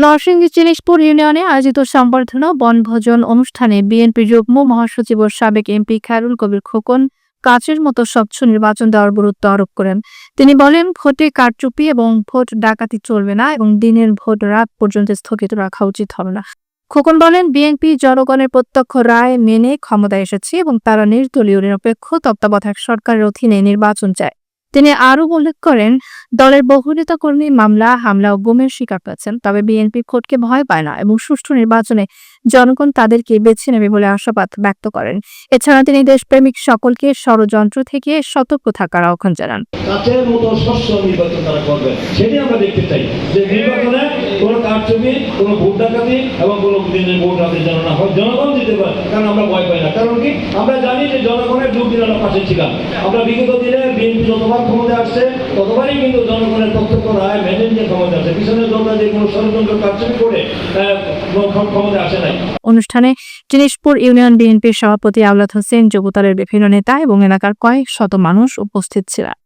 নরসিংদী চিনিশপুর ইউনিয়নে আয়োজিত সংবর্ধনা ও বনভোজন অনুষ্ঠানে বিএনপির যুগ্ম মহাসচিব ও সাবেক এমপি খায়রুল কবির খোকন কাচের মতো স্বচ্ছ নির্বাচন দেওয়ার গুরুত্ব আরোপ করেন। তিনি বলেন, ভোটে কারচুপি এবং ভোট ডাকাতি চলবে না এবং দিনের ভোট রাত পর্যন্ত স্থগিত রাখা উচিত হবে না। খোকন বলেন, বিএনপি জনগণের প্রত্যক্ষ রায় মেনে ক্ষমতায় এসেছে এবং তারা নির্দলীয় নিরপেক্ষ তত্ত্বাবধায়ক সরকারের অধীনে নির্বাচন চায়। তিনি আরও উল্লেখ করেন, দলের বহু নেতাকর্মী মামলা, হামলা ও গুমের শিকার হয়েছেন, তবে বিএনপি ভোটকে ভয় পায় না এবং সুষ্ঠু নির্বাচনে জনগণ তাদেরকে বেছে নেবে বলে আশাবাদ ব্যক্ত করেন। এছাড়া তিনি দেশপ্রেমিক সকলকে ষড়যন্ত্র থেকে সতর্ক থাকার আহ্বান জানান। কাচের মতো স্বচ্ছ নির্বাচন তারা করবেন, সেটি আমরা দেখতে চাই যে নির্বাচনে কোনো কারচুপি, কোনো ভোট ডাকাতি এবং কোনো দিনের ভোট রাতে যেন না হয়, জনগণ দিতে পারে। কারণ আমরা ভয় পাই না, কারণ কি আমরা জানি যে জনগণের যুগ দিন আমরা পাশে ছিলাম। আমরা বিগত দিনে বিএনপি যতবার ক্ষমতায় আসছে ততবারই কিন্তু জনগণের প্রত্যক্ষ রায় মেনে নিয়ে ক্ষমতায় আসে। পিছনে দলটা যে কোনো ষড়যন্ত্র কারচুপি করে ক্ষমতায় আসে নাই। অনুষ্ঠানে চিনিশপুর ইউনিয়ন বিএনপির সভাপতি আওলাদ হোসেন, যুবদলের বিভিন্ন নেতা এবং এলাকার কয়েক শত মানুষ উপস্থিত ছিলেন।